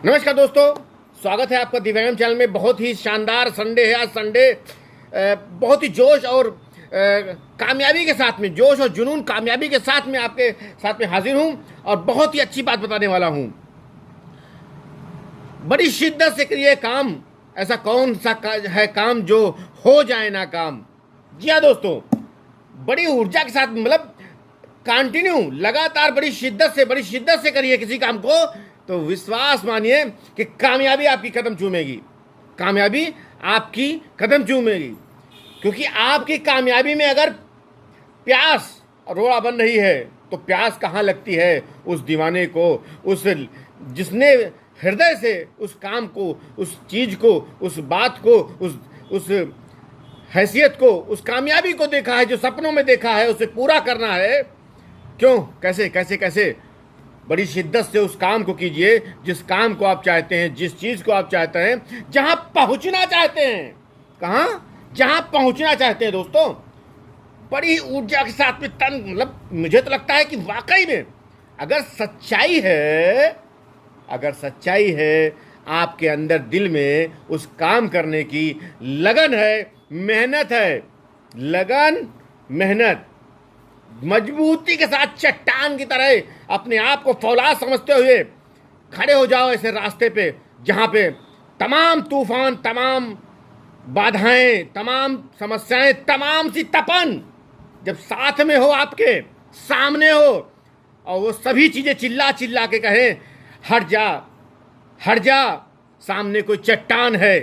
नमस्कार दोस्तों, स्वागत है आपका दिव्यांगम चैनल में। बहुत ही शानदार संडे है आज। संडे बहुत ही जोश और कामयाबी के साथ में, जोश और जुनून कामयाबी के साथ में आपके साथ में हाजिर हूं और बहुत ही अच्छी बात बताने वाला हूं। बड़ी शिद्दत से करिए काम। ऐसा कौन सा है काम जो हो जाए ना काम। जी हाँ दोस्तों, बड़ी ऊर्जा के साथ, मतलब कंटिन्यू, लगातार बड़ी शिद्दत से करिए किसी काम को, तो विश्वास मानिए कि कामयाबी आपकी कदम चूमेगी। कामयाबी आपकी कदम चूमेगी, क्योंकि आपकी कामयाबी में अगर प्यास रोड़ा बन रही है तो प्यास कहाँ लगती है उस दीवाने को, उस जिसने हृदय से उस काम को, उस चीज को, उस बात को, उस हैसियत को, उस कामयाबी को देखा है, जो सपनों में देखा है, उसे पूरा करना है। क्यों, कैसे कैसे कैसे बड़ी शिद्दत से उस काम को कीजिए जिस काम को आप चाहते हैं, जिस चीज को आप चाहते हैं, जहां पहुंचना चाहते हैं। कहां? जहां पहुंचना चाहते हैं दोस्तों। बड़ी ऊर्जा के साथ में तन, मतलब मुझे तो लगता है कि वाकई में अगर सच्चाई है आपके अंदर, दिल में उस काम करने की लगन है, मेहनत है, मेहनत, मजबूती के साथ चट्टान की तरह अपने आप को फौलाद समझते हुए खड़े हो जाओ ऐसे रास्ते पे जहाँ पे तमाम तूफान, तमाम बाधाएं, तमाम समस्याएं, तमाम सी तपन जब साथ में हो, आपके सामने हो, और वो सभी चीज़ें चिल्ला चिल्ला के कहें, हट जा, हट जा, सामने कोई चट्टान है,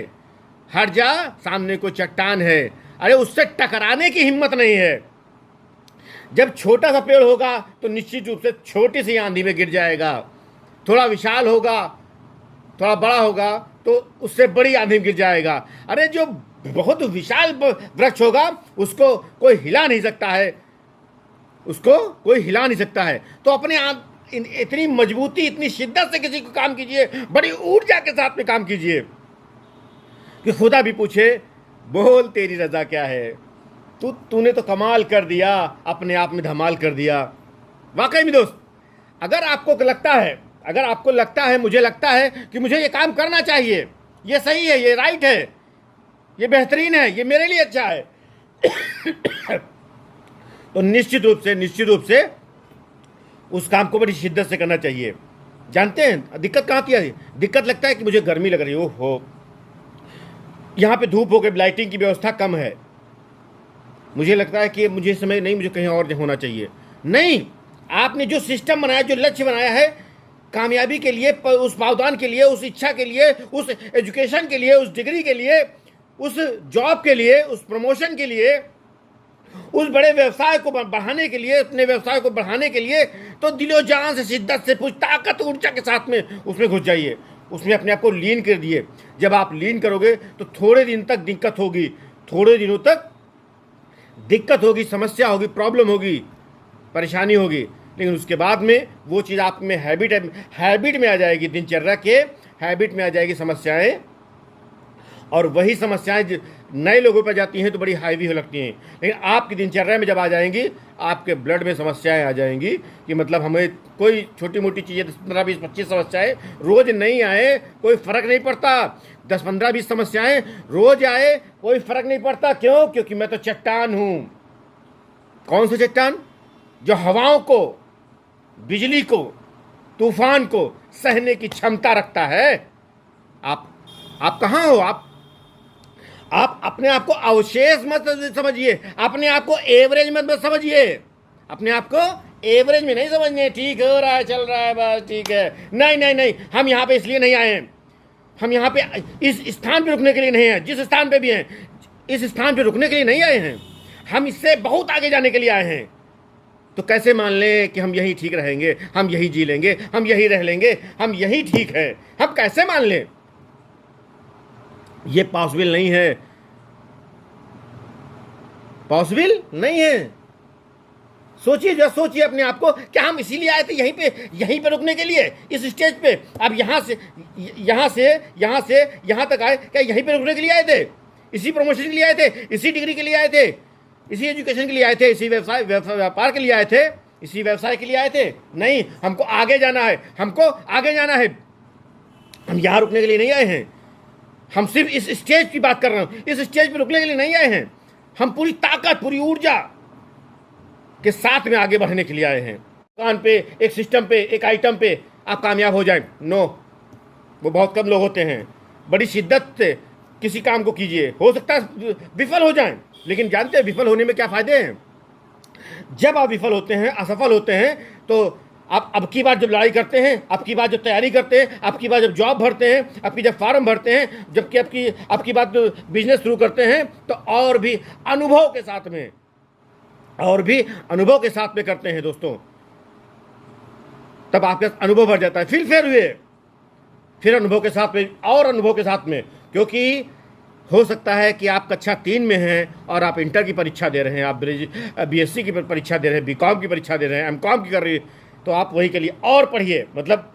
हट जा, सामने कोई चट्टान है। अरे उससे टकराने की हिम्मत नहीं है। जब छोटा सा पेड़ होगा तो निश्चित रूप से छोटी सी आंधी में गिर जाएगा। थोड़ा विशाल होगा, थोड़ा बड़ा होगा तो उससे बड़ी आंधी में गिर जाएगा। अरे जो बहुत विशाल वृक्ष होगा उसको कोई हिला नहीं सकता है, उसको कोई हिला नहीं सकता है। तो अपने आप इतनी मजबूती, इतनी शिद्दत से किसी को काम कीजिए, बड़ी ऊर्जा के साथ में काम कीजिए कि खुदा भी पूछे, बोल तेरी रजा क्या है, तूने तो कमाल कर दिया, अपने आप में धमाल कर दिया। वाकई में दोस्त, अगर आपको लगता है, मुझे लगता है कि मुझे ये काम करना चाहिए, ये सही है, ये राइट है, ये बेहतरीन है, ये मेरे लिए अच्छा है तो निश्चित रूप से उस काम को बड़ी शिद्दत से करना चाहिए। जानते हैं दिक्कत कहाँ की है? दिक्कत लगता है कि मुझे गर्मी लग रही हो, यहाँ पे धूप हो गई, लाइटिंग की व्यवस्था कम है, मुझे लगता है कि मुझे समय नहीं, मुझे कहीं और होना चाहिए। नहीं, आपने जो सिस्टम बनाया, जो लक्ष्य बनाया है कामयाबी के लिए, उस पावदान के लिए, उस इच्छा के लिए, उस एजुकेशन के लिए, उस डिग्री के लिए, उस जॉब के लिए, उस प्रमोशन के लिए, उस बड़े व्यवसाय को बढ़ाने के लिए, अपने व्यवसाय को बढ़ाने के लिए, तो दिलो जान से, शिद्दत से, पूरी ताकत, ऊर्जा के साथ में उसमें घुस जाइए, उसमें अपने आप को लीन कर दिए। जब आप लीन करोगे तो थोड़े दिन तक दिक्कत होगी, थोड़े दिनों तक दिक्कत होगी, समस्या होगी, प्रॉब्लम होगी, परेशानी होगी, लेकिन उसके बाद में वो चीज़ आप में हैबिट में आ जाएगी, दिनचर्या के हैबिट में आ जाएगी समस्याएं। और वही समस्याएं नए लोगों पर जाती हैं तो बड़ी हाईवी हो लगती हैं, लेकिन आपकी दिनचर्या में जब आ जाएंगी, आपके ब्लड में समस्याएं आ जाएंगी कि मतलब हमें कोई छोटी मोटी चीज़ें 10, 15, 20, 25 समस्याएं रोज़ नहीं आए कोई फ़र्क नहीं पड़ता। 10, 15, 20 समस्याएं रोज़ आए कोई फ़र्क नहीं पड़ता। क्यों? क्योंकि मैं तो चट्टान हूँ। कौन सी चट्टान? जो हवाओं को, बिजली को, तूफान को सहने की क्षमता रखता है। आप कहाँ हो? आप अपने आप को अवशेष मत समझिए, अपने आप को एवरेज मत समझिए, अपने आप को एवरेज में नहीं समझिए, ठीक हो रहा है, चल रहा है, बस ठीक है। नहीं, हम यहाँ पे इसलिए नहीं आए हैं, हम यहाँ पे इस स्थान पे रुकने के लिए नहीं हैं, जिस स्थान पे भी हैं इस स्थान पे रुकने के लिए नहीं आए हैं, हम इससे बहुत आगे जाने के लिए आए हैं। तो कैसे मान लें कि हम यही ठीक रहेंगे, हम यही जी लेंगे, हम यही रह लेंगे, हम यही ठीक है? हम कैसे मान लें? ये पॉसिबल नहीं है, पॉसिबल नहीं है। सोचिए अपने आप को, क्या हम इसीलिए आए थे यहीं पे रुकने के लिए, इस स्टेज पे? अब यहाँ से यहाँ तक आए, क्या यहीं पे रुकने के लिए आए थे? इसी प्रमोशन के लिए आए थे? इसी डिग्री के लिए आए थे? इसी एजुकेशन के लिए आए थे? इसी व्यापार के लिए आए थे? इसी व्यवसाय के लिए आए थे? नहीं, हमको आगे जाना है, हमको आगे जाना है, हम यहाँ रुकने के लिए नहीं आए हैं। हम सिर्फ इस स्टेज की बात कर रहे हैं, इस स्टेज पे रुकने के लिए नहीं आए हैं। हम पूरी ताकत, पूरी ऊर्जा के साथ में आगे बढ़ने के लिए आए हैं। दुकान पे, एक सिस्टम पे, एक आइटम पे आप कामयाब हो जाएं, नो, वो बहुत कम लोग होते हैं। बड़ी शिद्दत से किसी काम को कीजिए, हो सकता है विफल हो जाएं, लेकिन जानते हैं विफल होने में क्या फायदे हैं? जब आप विफल होते हैं, असफल होते हैं, तो आप अब की बार जब लड़ाई करते हैं, अब की बार जब तैयारी करते हैं, अब की बार जब जॉब भरते हैं, अब की जब फार्म भरते हैं, जबकि अब की बार बिजनेस शुरू करते हैं, तो और भी अनुभव के साथ में, और भी अनुभव के साथ में करते हैं दोस्तों, तब आपके अनुभव बढ़ जाता है। फिर फेल हुए, फिर अनुभव के साथ में और अनुभव के साथ में, क्योंकि हो सकता है कि आप कक्षा 3 में हैं और आप इंटर की परीक्षा दे रहे हैं, आप बीएससी की परीक्षा दे रहे हैं, बीकॉम की परीक्षा दे रहे हैं, एमकॉम की कर रही है, तो आप वही के लिए और पढ़िए। मतलब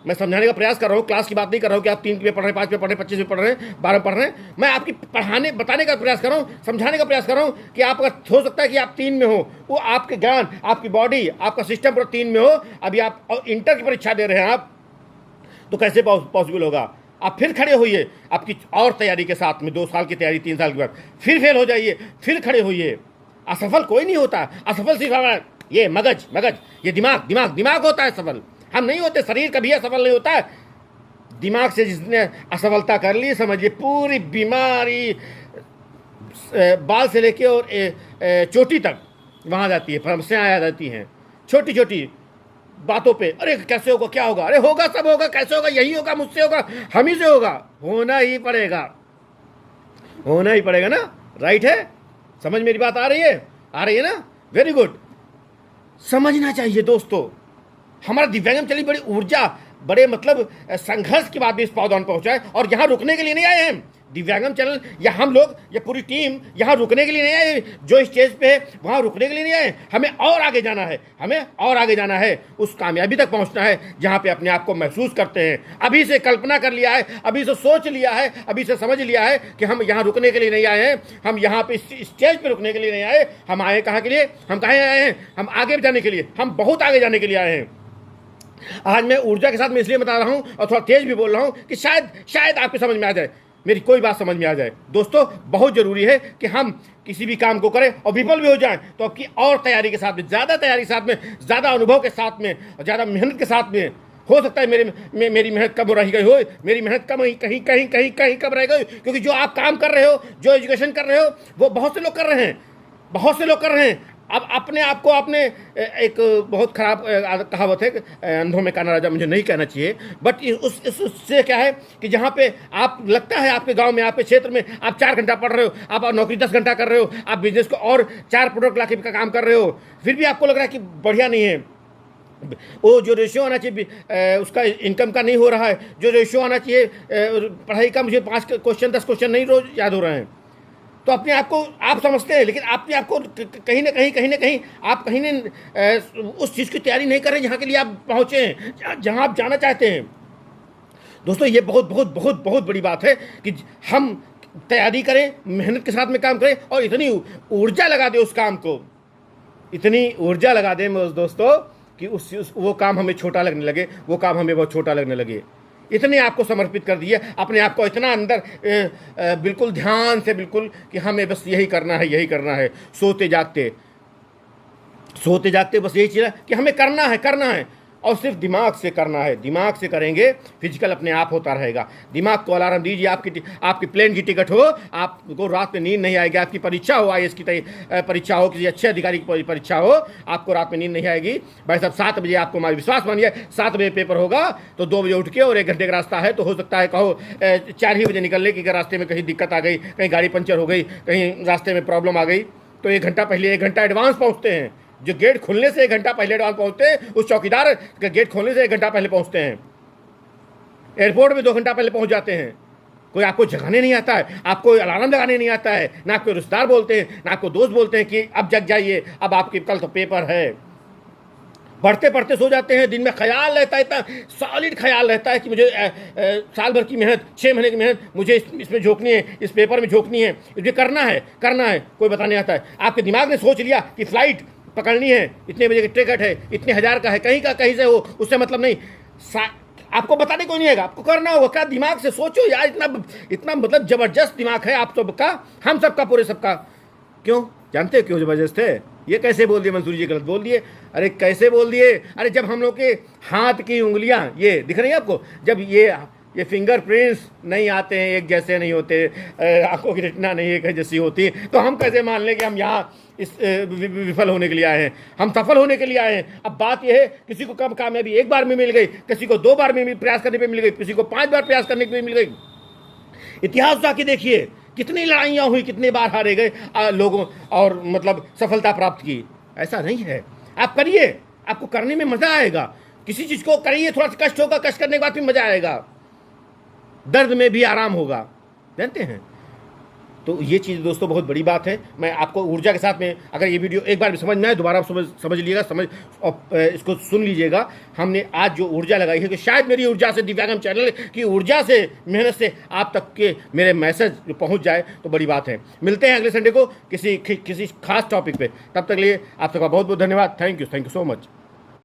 मैं समझाने का प्रयास कर रहा हूँ, क्लास की बात नहीं कर रहा हूँ कि आप 3 पे पढ़ रहे हैं, 5 पे पढ़ रहे हैं, 25 पे पढ़ रहे हैं, 12 पढ़ रहे हैं। मैं आपकी बताने का प्रयास कर रहा हूँ, समझाने का प्रयास कर रहा हूँ कि आप अगर हो सकता है कि आप 3 में हो, वो आपके ज्ञान, आपकी बॉडी, आपका सिस्टम पूरा 3 में हो, अभी आप इंटर की परीक्षा दे रहे हैं आप, तो कैसे पॉसिबल होगा? आप फिर खड़े होइए आपकी और तैयारी के साथ में, 2 साल की तैयारी, 3 साल के बाद फिर फेल हो जाइए, फिर खड़े होइए। असफल कोई नहीं होता, असफल सिर्फ हमारा ये मगज, ये दिमाग होता है सफल। हम नहीं होते, शरीर कभी असफल नहीं होता है। दिमाग से जिसने असफलता कर ली, समझिए पूरी बीमारी बाल से लेके और चोटी तक वहाँ जाती है, समस्याएं आ जाती हैं छोटी छोटी बातों पे। अरे कैसे होगा, क्या होगा, अरे होगा, सब होगा, कैसे होगा, यही होगा, मुझसे होगा, हम ही से होगा, होना ही पड़ेगा ना, राइट है? समझ मेरी बात आ रही है ना? Very good. समझना चाहिए दोस्तों, हमारा दिव्यांगम चली बड़ी ऊर्जा, बड़े मतलब संघर्ष के बाद भी इस पावदान पहुंचा है, और यहाँ रुकने के लिए नहीं आए हैं। दिव्यांगम चैनल या हम लोग, या पूरी टीम यहाँ रुकने के लिए नहीं आए। जो स्टेज पे है वहाँ रुकने के लिए नहीं आए, हमें और आगे जाना है, उस कामयाबी तक पहुँचना है जहाँ पे अपने आप को महसूस करते हैं। अभी से कल्पना कर लिया है, अभी से सोच लिया है, अभी से समझ लिया है कि हम यहाँ रुकने के लिए नहीं आए हैं, हम यहाँ पे स्टेज पे रुकने के लिए नहीं आए। हम आए कहाँ के लिए? हम कहाँ आए हैं? हम आगे जाने के लिए, हम बहुत आगे जाने के लिए आए हैं। आज मैं ऊर्जा के साथ में इसलिए बता रहा हूँ और थोड़ा तेज भी बोल रहा हूँ कि शायद आपकी समझ में आ जाए, मेरी कोई बात समझ में आ जाए। दोस्तों, बहुत जरूरी है कि हम किसी भी काम को करें और विफल भी हो जाएं तो आपकी और तैयारी के साथ में, ज़्यादा तैयारी के साथ में, ज़्यादा अनुभव के साथ में और ज़्यादा मेहनत के साथ में। हो सकता है मेरी मेहनत कम रह गई हो, मेरी मेहनत कम कहीं कम रह गई, क्योंकि जो आप काम कर रहे हो, जो एजुकेशन कर रहे हो, वो बहुत से लोग कर रहे हैं। अब अपने आप को आपने, एक बहुत खराब कहावत है, अंधों में काना राजा, मुझे नहीं कहना चाहिए, बट उससे क्या है कि जहाँ पे आप लगता है आपके गांव में, आपके क्षेत्र में आप 4 घंटा पढ़ रहे हो, आप नौकरी 10 घंटा कर रहे हो, आप बिजनेस को और 4 प्रोडक्ट लाके का काम कर रहे हो, फिर भी आपको लग रहा है कि बढ़िया नहीं है। वो जो रेशियो आना चाहिए उसका इनकम का नहीं हो रहा है, जो रेशियो आना चाहिए पढ़ाई का, मुझे 5 क्वेश्चन 10 क्वेश्चन नहीं रोज याद हो रहे हैं। तो अपने आप को आप समझते हैं, लेकिन अपने आप को कहीं ना कहीं आप कहीं ने उस चीज़ की तैयारी नहीं कर रहे जहाँ के लिए आप पहुँचे हैं, जहाँ आप जाना चाहते हैं। दोस्तों, ये बहुत बहुत बहुत बहुत बड़ी बात है कि हम तैयारी करें, मेहनत के साथ में काम करें और इतनी ऊर्जा लगा दें उस काम को, इतनी ऊर्जा लगा दें दोस्तों कि वो काम हमें छोटा लगने लगे, वो काम हमें बहुत छोटा लगने लगे। इतने आपको समर्पित कर दिए, अपने आप को इतना अंदर बिल्कुल ध्यान से, बिल्कुल कि हमें बस यही करना है, सोते जागते बस यही चीज़ है कि हमें करना है और सिर्फ दिमाग से करना है। दिमाग से करेंगे, फिजिकल अपने आप होता रहेगा। दिमाग को अलार्म दीजिए, आपकी प्लेन की टिकट हो, आपको रात में नींद नहीं आएगी, आपकी परीक्षा हो, IAS की परीक्षा हो, किसी अच्छे अधिकारी की परीक्षा हो, आपको रात में नींद नहीं आएगी। भाई साहब 7 बजे, आपको हमारा विश्वास मानिए 7 बजे पेपर होगा, तो 2 बजे उठ के, और 1 घंटे का रास्ता है, तो हो सकता है कहो 4 ही बजे निकलने की, अगर रास्ते में कहीं दिक्कत आ गई, कहीं गाड़ी पंचर हो गई, कहीं रास्ते में प्रॉब्लम आ गई, तो 1 घंटा पहले, 1 घंटा एडवांस पहुँचते हैं। जो गेट खुलने से 1 घंटा पहले एडवांस पहुंचते हैं, उस चौकीदार के गेट खोलने से 1 घंटा पहले पहुंचते हैं। एयरपोर्ट में 2 घंटा पहले पहुंच जाते हैं। कोई आपको जगाने नहीं आता है, आपको अलार्म लगाने नहीं आता है, ना आपको रिश्तेदार बोलते हैं, ना आपको दोस्त बोलते हैं कि अब जग जाइए, अब आपके कल तो पेपर है। पढ़ते पढ़ते सो जाते हैं। दिन में ख्याल रहता है, इतना सॉलिड ख्याल रहता है कि मुझे साल भर की मेहनत, 6 महीने की मेहनत मुझे इसमें झोंकनी है, इस पेपर में झोंकनी है, इसे करना है, कोई बताने आता है। आपके दिमाग ने सोच लिया कि फ्लाइट पकड़नी है, इतने बजे की टिकट है, इतने हज़ार का है, कहीं से हो, उससे मतलब नहीं। आपको बताने को नहीं आएगा, आपको करना होगा। क्या दिमाग से सोचो यार, इतना इतना मतलब जबरदस्त दिमाग है आप सबका, हम सबका, पूरे सबका। क्यों जानते हो क्यों जबरदस्त है? ये कैसे बोल दिए मंसूरी जी, गलत बोल दिए। अरे कैसे बोल दिए? अरे जब हम लोग के हाथ की उंगलियां ये दिख रही है आपको, जब ये फिंगरप्रिंट्स नहीं आते हैं, एक जैसे नहीं होते, आंखों की रेटिना नहीं एक जैसी होती, तो हम कैसे मान लें कि हम यहाँ इस विफल होने के लिए आए हैं? हम सफल होने के लिए आए हैं। अब बात यह है, किसी को कम कामयाबी एक बार में मिल गई, किसी को 2 बार में प्रयास करने पर मिल गई, किसी को 5 बार प्रयास करने पर मिल गई। इतिहास जाके देखिए, कितनी लड़ाइयाँ हुई, कितने बार हारे गए लोगों, और मतलब सफलता प्राप्त की। ऐसा नहीं है। आप करिए, आपको करने में मजा आएगा। किसी चीज को करिए, थोड़ा सा कष्ट होगा, कष्ट करने के बाद भी मजा आएगा, दर्द में भी आराम होगा, जानते हैं। तो ये चीज़ दोस्तों बहुत बड़ी बात है। मैं आपको ऊर्जा के साथ में, अगर ये वीडियो एक बार भी समझ में आए, दोबारा समझ लीजिएगा, और इसको सुन लीजिएगा। हमने आज जो ऊर्जा लगाई है, कि शायद मेरी ऊर्जा से, दिव्यांगम चैनल की ऊर्जा से, मेहनत से आप तक के मेरे मैसेज पहुंच जाए तो बड़ी बात है। मिलते हैं अगले संडे को किसी खास टॉपिक पे। तब तक लिए आप सबका बहुत बहुत धन्यवाद। Thank you so much.